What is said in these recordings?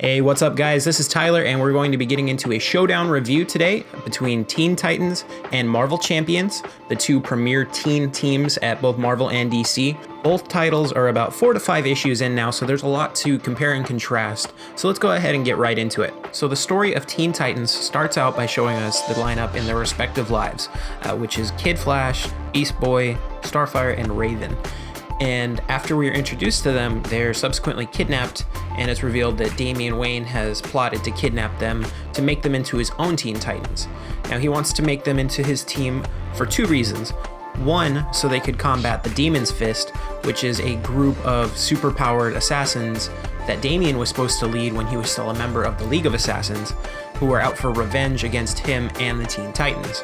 Hey, what's up guys? This is Tyler and we're going to be getting into a Showdown review today between Teen Titans and Marvel Champions, the two premier teen teams at both Marvel and DC. Both titles are about 4 to 5 issues in now, so there's a lot to compare and contrast. So let's go ahead and get right into it. So the story of Teen Titans starts out by showing us the lineup in their respective lives, which is Kid Flash, Beast Boy, Starfire, and Raven. And after we are introduced to them, they're subsequently kidnapped, and it's revealed that Damian Wayne has plotted to kidnap them to make them into his own Teen Titans. Now he wants to make them into his team for 2 reasons. One, so they could combat the Demon's Fist, which is a group of superpowered assassins that Damian was supposed to lead when he was still a member of the League of Assassins, who were out for revenge against him and the Teen Titans.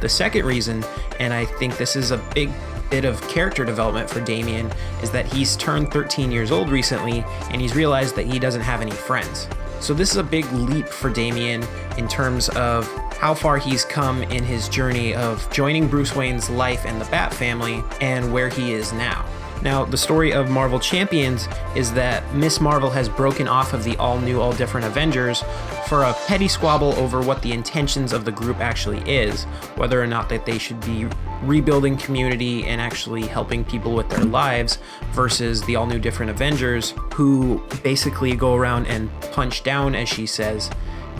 The second reason, and I think this is a big bit of character development for Damian, is that he's turned 13 years old recently and he's realized that he doesn't have any friends. So this is a big leap for Damian in terms of how far he's come in his journey of joining Bruce Wayne's life and the Bat family and where he is now. Now, the story of Marvel Champions is that Miss Marvel has broken off of the all-new, all-different Avengers for a petty squabble over what the intentions of the group actually is, whether or not that they should be rebuilding community and actually helping people with their lives versus the all-new, different Avengers who basically go around and punch down, as she says,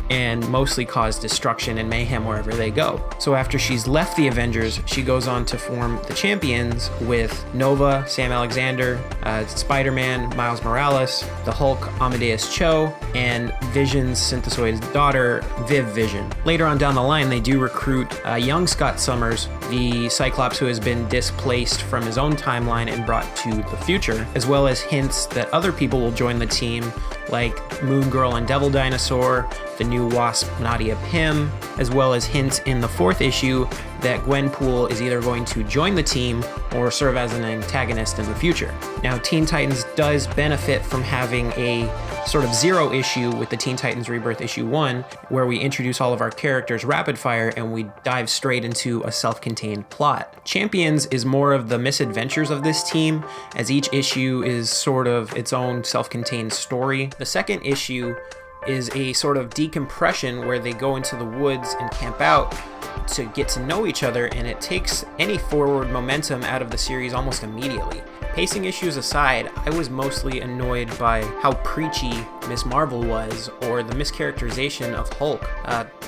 and mostly cause destruction and mayhem wherever they go. So after she's left the Avengers, she goes on to form the Champions with Nova, Sam Alexander, Spider-Man, Miles Morales, the Hulk, Amadeus Cho, and Vision's synthesoid daughter, Viv Vision. Later on down the line, they do recruit young Scott Summers, the Cyclops who has been displaced from his own timeline and brought to the future, as well as hints that other people will join the team, like Moon Girl and Devil Dinosaur, the new Wasp Nadia Pym, as well as hints in the 4th issue that Gwenpool is either going to join the team or serve as an antagonist in the future. Now, Teen Titans does benefit from having a sort of 0 issue with the Teen Titans Rebirth issue 1, where we introduce all of our characters rapid fire and we dive straight into a self-contained plot. Champions is more of the misadventures of this team, as each issue is sort of its own self-contained story. The 2nd issue is a sort of decompression where they go into the woods and camp out to get to know each other, and it takes any forward momentum out of the series almost immediately. Pacing issues aside, I was mostly annoyed by how preachy Miss Marvel was, or the mischaracterization of Hulk.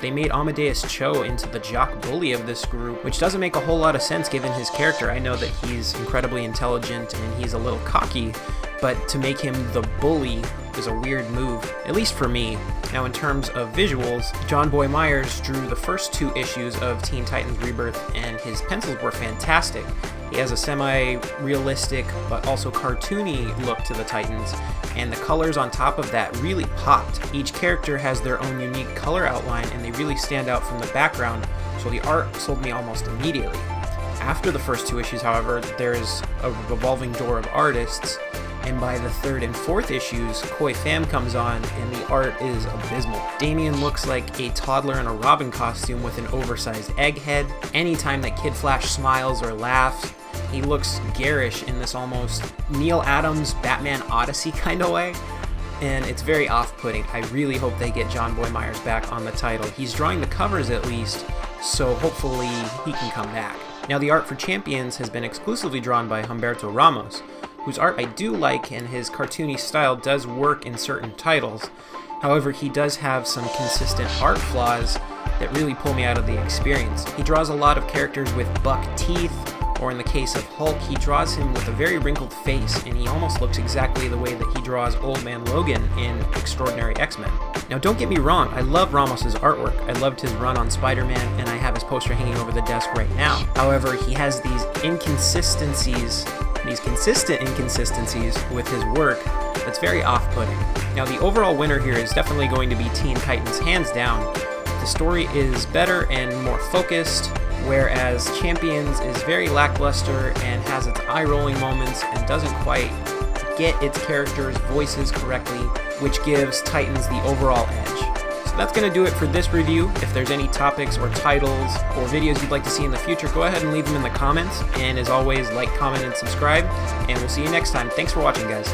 They made Amadeus Cho into the jock bully of this group, which doesn't make a whole lot of sense given his character. I know that he's incredibly intelligent and he's a little cocky, but to make him the bully is a weird move, at least for me. Now, in terms of visuals, John Boy Myers drew the first 2 issues of Teen Titans Rebirth, and his pencils were fantastic. He has a semi-realistic but also cartoony look to the Titans, and the colors on top of that really popped. Each character has their own unique color outline, and they really stand out from the background, so the art sold me almost immediately. After the first 2 issues, however, there's a revolving door of artists, and by the 3rd and 4th issues, Koi Pham comes on, and the art is abysmal. Damian looks like a toddler in a Robin costume with an oversized egghead. Anytime that Kid Flash smiles or laughs, he looks garish in this almost Neil Adams Batman Odyssey kind of way, and it's very off-putting. I really hope they get John Boy Myers back on the title. He's drawing the covers at least, so hopefully he can come back. Now, the art for Champions has been exclusively drawn by Humberto Ramos, whose art I do like, and his cartoony style does work in certain titles. However, he does have some consistent art flaws that really pull me out of the experience. He draws a lot of characters with buck teeth, or in the case of Hulk, he draws him with a very wrinkled face, and he almost looks exactly the way that he draws Old Man Logan in Extraordinary X-Men. Now, don't get me wrong, I love Ramos's artwork. I loved his run on Spider-Man, and I have his poster hanging over the desk right now. However, he has these consistent inconsistencies with his work that's very off-putting. Now, the overall winner here is definitely going to be Teen Titans, hands down. The story is better and more focused, whereas Champions is very lackluster and has its eye-rolling moments and doesn't quite get its characters' voices correctly, which gives Titans the overall edge. So that's going to do it for this review. If there's any topics or titles or videos you'd like to see in the future, go ahead and leave them in the comments. And as always, like, comment, and subscribe. And we'll see you next time. Thanks for watching, guys.